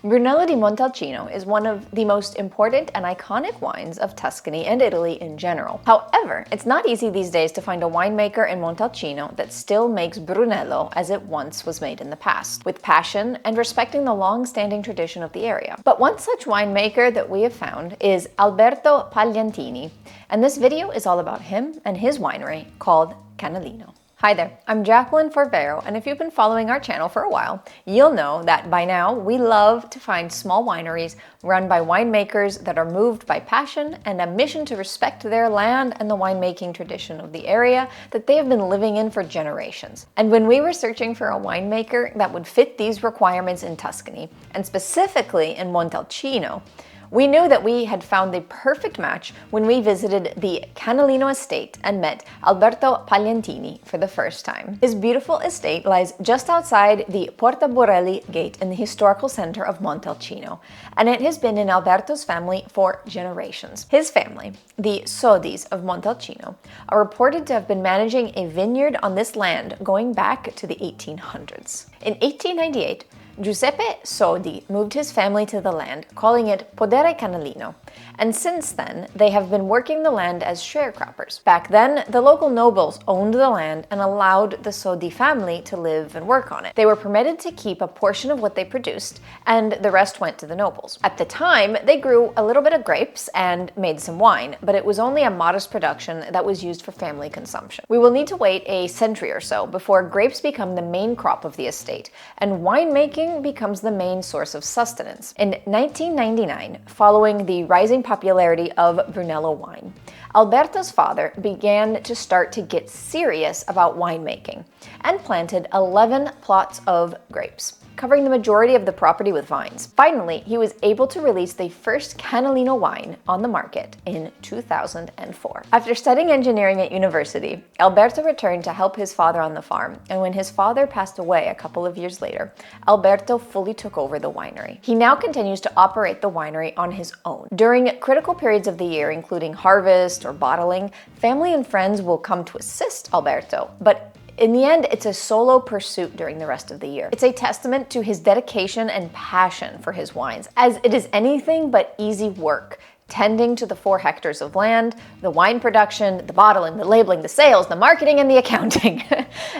Brunello di Montalcino is one of the most important and iconic wines of Tuscany and Italy in general. However, it's not easy these days to find a winemaker in Montalcino that still makes Brunello as it once was made in the past, with passion and respecting the long-standing tradition of the area. But one such winemaker that we have found is Alberto Pagliantini, and this video is all about him and his winery called Canalino. Hi there, I'm Jacqueline for Vero, and if you've been following our channel for a while, you'll know that by now we love to find small wineries run by winemakers that are moved by passion and a mission to respect their land and the winemaking tradition of the area that they have been living in for generations. And when we were searching for a winemaker that would fit these requirements in Tuscany, and specifically in Montalcino, we knew that we had found the perfect match when we visited the Canalino estate and met Alberto Pagliantini for the first time. His beautiful estate lies just outside the Porta Borelli gate in the historical center of Montalcino, and it has been in Alberto's family for generations. His family, the Sodis of Montalcino, are reported to have been managing a vineyard on this land going back to the 1800s. In 1898, Giuseppe Sodi moved his family to the land, calling it Podere Canalino, and since then they have been working the land as sharecroppers. Back then, the local nobles owned the land and allowed the Sodi family to live and work on it. They were permitted to keep a portion of what they produced, and the rest went to the nobles. At the time, they grew a little bit of grapes and made some wine, but it was only a modest production that was used for family consumption. We will need to wait a century or so before grapes become the main crop of the estate, and winemaking becomes the main source of sustenance. In 1999, following the rising popularity of Brunello wine, Alberto's father began to get serious about winemaking and planted 11 plots of grapes, covering the majority of the property with vines. Finally, he was able to release the first Canalino wine on the market in 2004. After studying engineering at university, Alberto returned to help his father on the farm, and when his father passed away a couple of years later, Alberto fully took over the winery. He now continues to operate the winery on his own. During critical periods of the year, including harvest or bottling, family and friends will come to assist Alberto, but in the end, it's a solo pursuit during the rest of the year. It's a testament to his dedication and passion for his wines, as it is anything but easy work, tending to the 4 hectares of land, the wine production, the bottling, the labeling, the sales, the marketing, and the accounting.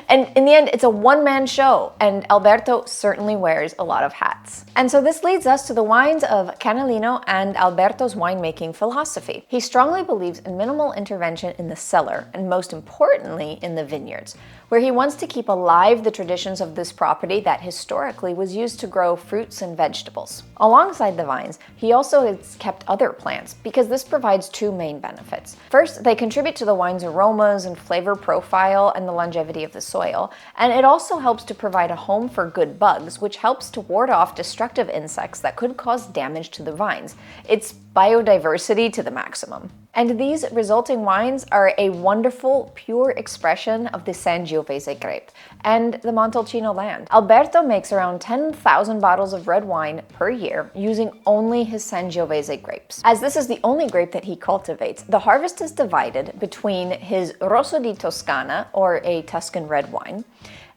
And in the end, it's a one-man show, and Alberto certainly wears a lot of hats. And so this leads us to the wines of Canalino and Alberto's winemaking philosophy. He strongly believes in minimal intervention in the cellar, and most importantly, in the vineyards, where he wants to keep alive the traditions of this property that historically was used to grow fruits and vegetables. Alongside the vines, he also has kept other plants, because this provides 2 main benefits. First, they contribute to the wine's aromas and flavor profile and the longevity of the soil, and it also helps to provide a home for good bugs, which helps to ward off destructive insects that could cause damage to the vines. It's biodiversity to the maximum. And these resulting wines are a wonderful, pure expression of the Sangiovese grape and the Montalcino land. Alberto makes around 10,000 bottles of red wine per year using only his Sangiovese grapes. As this is the only grape that he cultivates, the harvest is divided between his Rosso di Toscana, or a Tuscan red wine,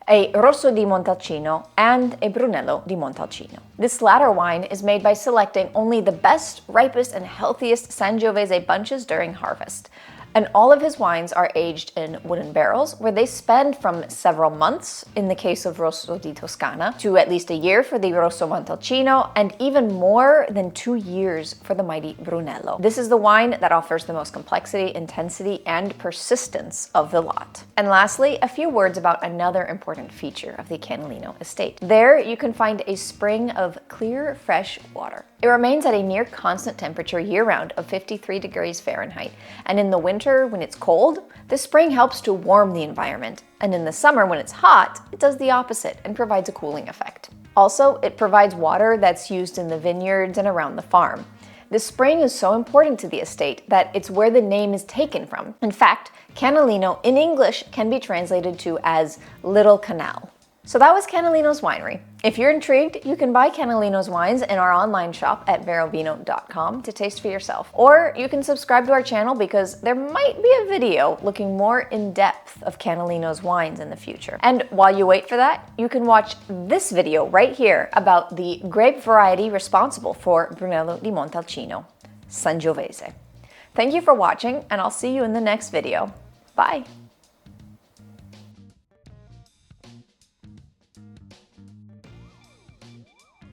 a Rosso di Montalcino, and a Brunello di Montalcino. This latter wine is made by selecting only the best, ripest, and healthiest Sangiovese bunches during harvest. And all of his wines are aged in wooden barrels, where they spend from several months, in the case of Rosso di Toscana, to at least a year for the Rosso Montalcino, and even more than 2 years for the mighty Brunello. This is the wine that offers the most complexity, intensity, and persistence of the lot. And lastly, a few words about another important feature of the Canalino estate. There, you can find a spring of clear, fresh water. It remains at a near constant temperature year-round of 53 degrees Fahrenheit, and in the winter, when it's cold, the spring helps to warm the environment, and in the summer when it's hot, it does the opposite and provides a cooling effect. Also, it provides water that's used in the vineyards and around the farm. The spring is so important to the estate that it's where the name is taken from. In fact, Canalino in English can be translated to as Little Canal. So that was Canalino's Winery. If you're intrigued, you can buy Canalino's wines in our online shop at verovino.com to taste for yourself. Or you can subscribe to our channel because there might be a video looking more in depth of Canalino's wines in the future. And while you wait for that, you can watch this video right here about the grape variety responsible for Brunello di Montalcino, Sangiovese. Thank you for watching, and I'll see you in the next video. Bye!